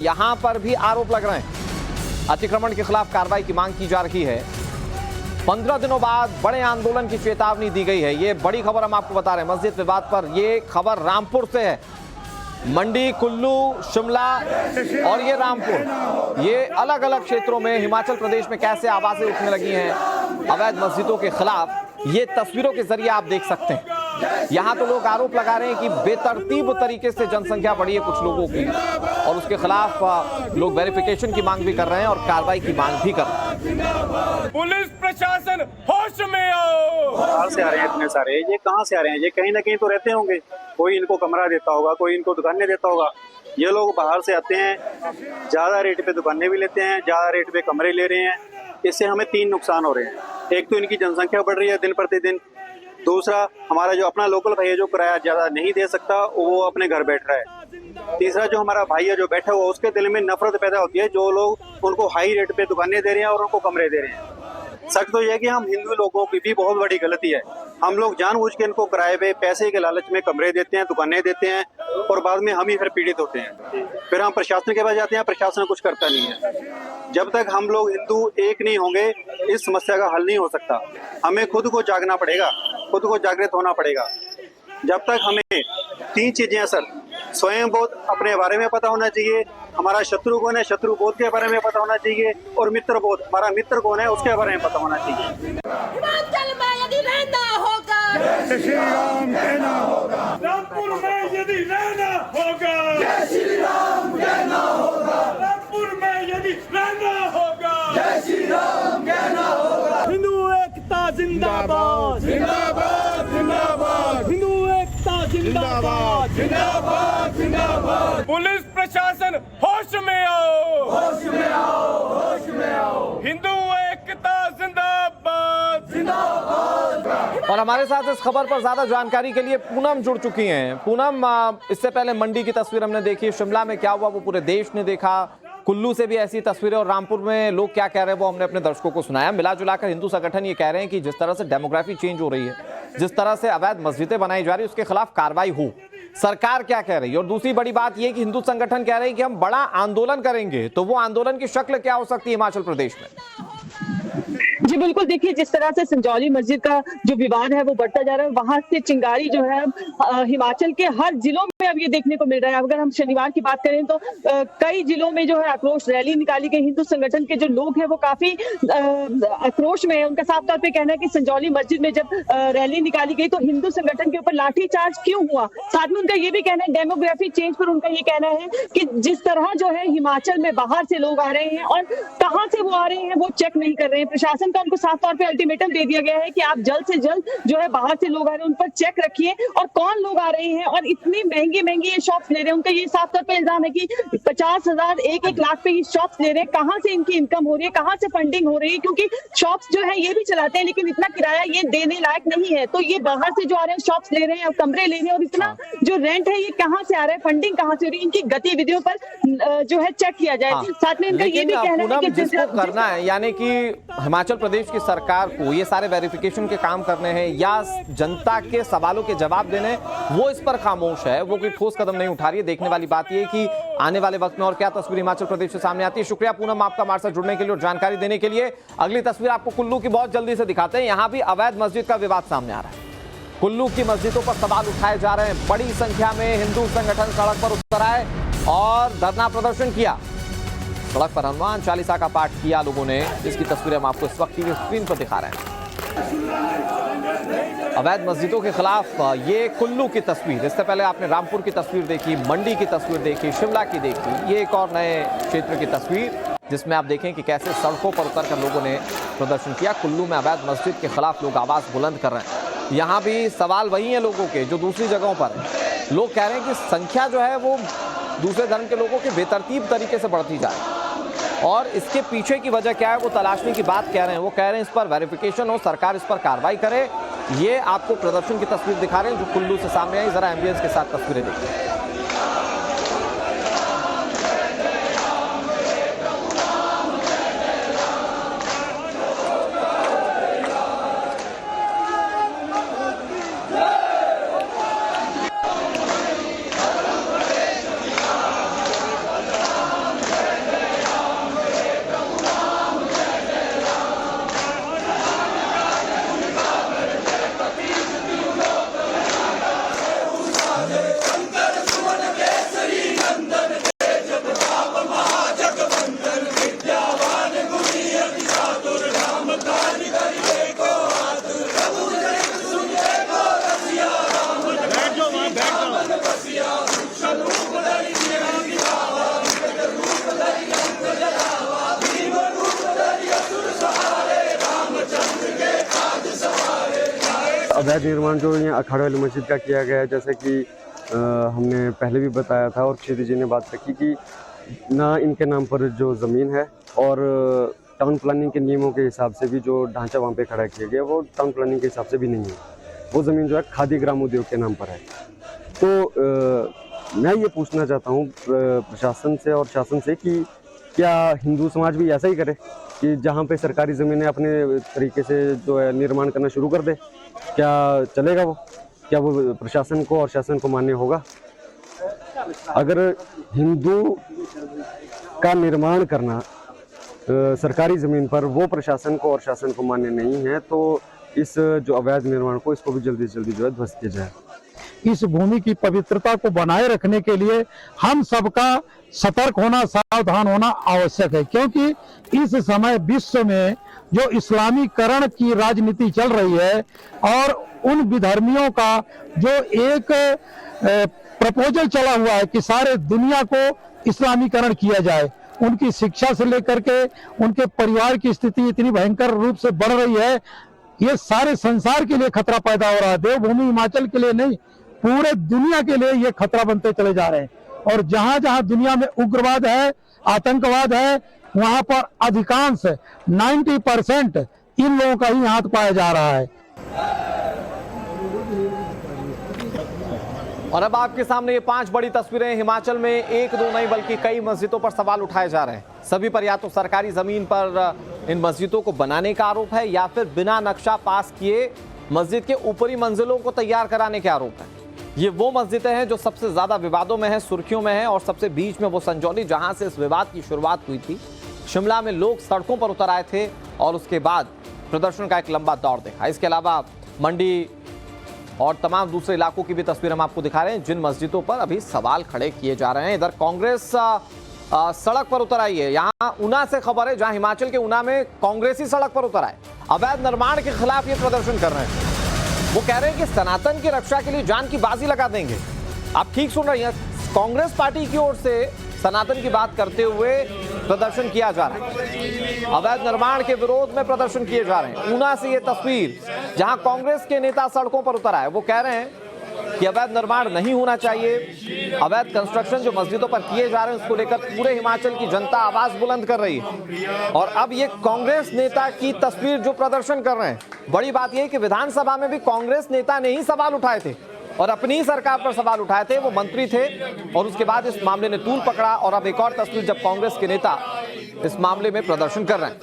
यहां पर भी आरोप लग रहे हैं। अतिक्रमण के खिलाफ कार्रवाई की मांग की जा रही है। 15 दिनों बाद बड़े आंदोलन की चेतावनी दी गई है। ये बड़ी खबर हम आपको बता रहे हैं मस्जिद विवाद पर। ये खबर रामपुर से है। मंडी, कुल्लू, शिमला और ये रामपुर, ये अलग अलग क्षेत्रों में हिमाचल प्रदेश में कैसे आवाजें उठने लगी हैं अवैध मस्जिदों के खिलाफ, ये तस्वीरों के जरिए आप देख सकते हैं। यहां तो लोग आरोप लगा रहे हैं कि बेतरतीब तरीके से जनसंख्या बढ़ी है कुछ लोगों की, और उसके खिलाफ लोग वेरिफिकेशन की मांग भी कर रहे हैं और कार्रवाई की मांग भी कर रहे हैं। पुलिस प्रशासन होश में आओ। बाहर से आ रहे हैं इतने सारे, ये कहां से आ रहे हैं? ये कहीं ना कहीं तो रहते होंगे, कोई इनको कमरा देता होगा, कोई इनको दुकानें देता होगा। ये लोग बाहर से आते हैं, ज्यादा रेट पे दुकानें भी लेते हैं, ज्यादा रेट पे कमरे ले रहे हैं। इससे हमें 3 नुकसान हो रहे हैं। एक तो इनकी जनसंख्या बढ़ रही है दिन प्रतिदिन, दूसरा हमारा जो अपना लोकल भाई है जो किराया ज्यादा नहीं दे सकता वो अपने घर बैठ रहा है, तीसरा जो हमारा भाई है जो बैठा हुआ उसके दिल में नफरत पैदा होती है जो लोग उनको हाई रेट पे दुकानें दे रहे हैं और उनको कमरे दे रहे हैं। सच तो यह कि हम हिंदू लोगों की भी बहुत बड़ी गलती है। हम लोग जानबूझ के इनको किराए पे पैसे के लालच में कमरे देते हैं, दुकानें देते हैं और बाद में हम ही फिर पीड़ित होते हैं। फिर हम प्रशासन के पास जाते हैं, प्रशासन कुछ करता नहीं है। जब तक हम लोग हिंदू एक नहीं होंगे इस समस्या का हल नहीं हो सकता। हमें खुद को जागना पड़ेगा, खुद को जागृत होना पड़ेगा। जब तक हमें 3 चीजें हैं सर, स्वयं बोध अपने बारे में पता होना चाहिए, हमारा शत्रु कौन है शत्रु बोध के बारे में पता होना चाहिए, और मित्र बोध हमारा मित्र कौन है उसके बारे में पता होना चाहिए। हिमाचल में यदि रहना होगा, जय श्री राम कहना होगा। रामपुर में यदि रहना होगा, जय श्री राम कहना होगा। रामपुर में यदि रहना होगा, जय श्री राम कहना होगा। हिंदू एकता जिंदाबाद, जिंदाबाद जिंदाबाद। हिंदू एकता जिंदाबाद, जिंदाबाद जिंदाबाद। पुलिस प्रशासन होश में आओ, होश में आओ, होश में आओ। हिंदू एकता जिंदाबाद, जिंदाबाद। और हमारे साथ इस खबर पर ज्यादा जानकारी के लिए पूनम जुड़ चुकी हैं। पूनम, इससे पहले मंडी की तस्वीर हमने देखी, शिमला में क्या हुआ वो पूरे देश ने देखा, कुल्लू से भी ऐसी तस्वीरें, और रामपुर में लोग क्या कह रहे हैं वो हमने अपने दर्शकों को सुनाया। मिला जुलाकर हिंदू संगठन ये कह रहे हैं कि जिस तरह से डेमोग्राफी चेंज हो रही है, जिस तरह से अवैध मस्जिदें बनाई जा रही है, उसके खिलाफ कार्रवाई हो। सरकार क्या कह रही है, और दूसरी बड़ी बात यह कि हिंदू संगठन कह रहे हैं कि हम बड़ा आंदोलन करेंगे। तो वो आंदोलन की शक्ल क्या हो सकती है हिमाचल प्रदेश में? जी बिल्कुल, देखिए जिस तरह से संजौली मस्जिद का जो विवाद है वो बढ़ता जा रहा है, वहां से चिंगारी जो है हिमाचल के हर जिलों में अब ये देखने को मिल रहा है। अगर हम शनिवार की बात करें तो कई जिलों में जो है आक्रोश रैली निकाली गई। हिंदू संगठन के जो लोग हैं वो काफी आक्रोश में है। उनका साफ तौर पे कहना है कि संजौली मस्जिद में जब रैली निकाली गई तो हिंदू संगठन के ऊपर लाठीचार्ज क्यों हुआ। साथ में उनका ये भी कहना है, डेमोग्राफी चेंज पर उनका ये कहना है कि जिस तरह जो है हिमाचल में बाहर से लोग आ रहे हैं और कहाँ से वो आ रहे हैं वो चेक नहीं कर रहे हैं। प्रशासन का उनको साफ तौर पे अल्टीमेटम दे दिया गया है कि आप जल्द से जल्द जो है बाहर से लोग आ रहे हैं उन पर चेक रखिए, और कौन लोग आ रहे हैं और इतनी महंगी महंगी ये शॉप्स ले रहे हैं। उनका ये साफ तौर पे इल्जाम है कि 50,000 1-1 लाख पे ये शॉप्स ले रहे हैं। कहाँ से इनकी इनकम हो रही है, कहाँ से फंडिंग हो रही है, क्योंकि शॉप्स जो है ये भी चलाते हैं लेकिन इतना किराया ये देने लायक नहीं है। तो ये बाहर से जो आ रहे हैं शॉप्स ले रहे हैं, कमरे ले रहे हैं, और इतना जो रेंट है ये कहाँ से आ रहा है, फंडिंग कहाँ से हो रही है, इनकी गतिविधियों पर जो है चेक किया जाए। साथ में इनका ये भी कहना है कि जिसको करना है, यानी कि हिमाचल प्रदेश की सरकार को ये सारे वेरिफिकेशन के काम करने हैं या जनता के सवालों के जवाब देने, वो इस पर खामोश है, वो कोई ठोस कदम नहीं उठा रही है। देखने वाली बात ये कि आने वाले वक्त में और क्या तस्वीर हिमाचल प्रदेश से सामने आती है। शुक्रिया पूनम आपका हमारे साथ जुड़ने के लिए और जानकारी देने के लिए। अगली तस्वीर आपको कुल्लू की बहुत जल्दी से दिखाते हैं। यहां भी अवैध मस्जिद का विवाद सामने आ रहा है। कुल्लू की मस्जिदों पर सवाल उठाए जा रहे हैं। बड़ी संख्या में हिंदू संगठन सड़क पर उतर आए और धरना प्रदर्शन किया। सड़क पर हनुमान चालीसा का पाठ किया लोगों ने, जिसकी तस्वीरें हम आपको इस वक्त टीवी स्क्रीन पर दिखा रहे हैं। अवैध मस्जिदों के खिलाफ ये कुल्लू की तस्वीर, इससे पहले आपने रामपुर की तस्वीर देखी, मंडी की तस्वीर देखी, शिमला की देखी। ये एक और नए क्षेत्र की तस्वीर जिसमें आप देखें कि कैसे सड़कों पर उतरकर लोगों ने प्रदर्शन किया। कुल्लू में अवैध मस्जिद के खिलाफ लोग आवाज बुलंद कर रहे हैं। यहाँ भी सवाल वही है लोगों के जो दूसरी जगहों पर है। लोग कह रहे हैं कि संख्या जो है वो दूसरे धर्म के लोगों के बेतरतीब तरीके से बढ़ती जाए, और इसके पीछे की वजह क्या है वो तलाशने की बात कह रहे हैं। वो कह रहे हैं इस पर वेरिफिकेशन हो, सरकार इस पर कार्रवाई करे। ये आपको प्रदर्शन की तस्वीर दिखा रहे हैं जो कुल्लू से सामने आई। जरा एम्बियंस के साथ तस्वीरें देखिए। अवैध निर्माण जो यहाँ अखाड़े वाली मस्जिद का किया गया है, जैसे कि हमने पहले भी बताया था और क्षिति जी ने बात रखी कि ना इनके नाम पर जो ज़मीन है और टाउन प्लानिंग के नियमों के हिसाब से भी जो ढांचा वहाँ पे खड़ा किया गया वो टाउन प्लानिंग के हिसाब से भी नहीं है। वो ज़मीन जो है खादी ग्राम उद्योग के नाम पर है। तो मैं ये पूछना चाहता हूँ प्रशासन से और शासन से कि क्या हिंदू समाज भी ऐसा ही करे कि जहाँ पे सरकारी ज़मीनें अपने तरीके से जो है निर्माण करना शुरू कर दे? क्या चलेगा वो? क्या वो प्रशासन को और शासन को मान्य होगा? अगर हिंदू का निर्माण करना सरकारी ज़मीन पर वो प्रशासन को और शासन को मान्य नहीं है तो इस जो अवैध निर्माण को इसको भी जल्दी से जल्दी जो है ध्वस्त किया जाए। इस भूमि की पवित्रता को बनाए रखने के लिए हम सबका सतर्क होना, सावधान होना आवश्यक है, क्योंकि इस समय विश्व में जो इस्लामीकरण की राजनीति चल रही है और उन विधर्मियों का जो एक प्रपोजल चला हुआ है कि सारे दुनिया को इस्लामीकरण किया जाए, उनकी शिक्षा से लेकर के उनके परिवार की स्थिति इतनी भयंकर रूप से बढ़ रही है, ये सारे संसार के लिए खतरा पैदा हो रहा है। देवभूमि हिमाचल के लिए नहीं, पूरे दुनिया के लिए ये खतरा बनते चले जा रहे हैं। और जहां जहां दुनिया में उग्रवाद है, आतंकवाद है, वहां पर अधिकांश 90% इन लोगों का ही हाथ पाया जा रहा है। और अब आपके सामने ये 5 बड़ी तस्वीरें। हिमाचल में एक दो नहीं बल्कि कई मस्जिदों पर सवाल उठाए जा रहे हैं। सभी पर या तो सरकारी जमीन पर इन मस्जिदों को बनाने का आरोप है या फिर बिना नक्शा पास किए मस्जिद के ऊपरी मंजिलों को तैयार कराने के आरोप है। ये वो मस्जिदें हैं जो सबसे ज्यादा विवादों में है, सुर्खियों में है, और सबसे बीच में वो संजौली जहां से इस विवाद की शुरुआत हुई थी। शिमला में लोग सड़कों पर उतर आए थे और उसके बाद प्रदर्शन का एक लंबा दौर देखा। इसके अलावा मंडी और तमाम दूसरे इलाकों की भी तस्वीर हम आपको दिखा रहे हैं जिन मस्जिदों पर अभी सवाल खड़े किए जा रहे हैं। इधर कांग्रेस सड़क पर उतर आई है। यहाँ ऊना से खबर है, जहां हिमाचल के ऊना में कांग्रेसी सड़क पर उतर आए, अवैध निर्माण के खिलाफ ये प्रदर्शन कर रहे हैं। वो कह रहे हैं कि सनातन की रक्षा के लिए जान की बाजी लगा देंगे। आप ठीक सुन रही हैं, कांग्रेस पार्टी की ओर से सनातन की बात करते हुए प्रदर्शन किया जा रहा है। अवैध निर्माण के विरोध में प्रदर्शन किए जा रहे हैं। ऊना से ये तस्वीर जहां कांग्रेस के नेता सड़कों पर उतर आए, वो कह रहे हैं कि अवैध निर्माण नहीं होना चाहिए। अवैध कंस्ट्रक्शन जो मस्जिदों पर किए जा रहे हैं उसको लेकर पूरे हिमाचल की जनता आवाज बुलंद कर रही है। और अब ये कांग्रेस नेता की तस्वीर जो प्रदर्शन कर रहे हैं, बड़ी बात यह है कि विधानसभा में भी कांग्रेस नेता ने ही सवाल उठाए थे और अपनी ही सरकार पर सवाल उठाए थे। वो मंत्री थे और उसके बाद इस मामले ने तूल पकड़ा और अब एक और तस्वीर जब कांग्रेस के नेता इस मामले में प्रदर्शन कर रहे हैं।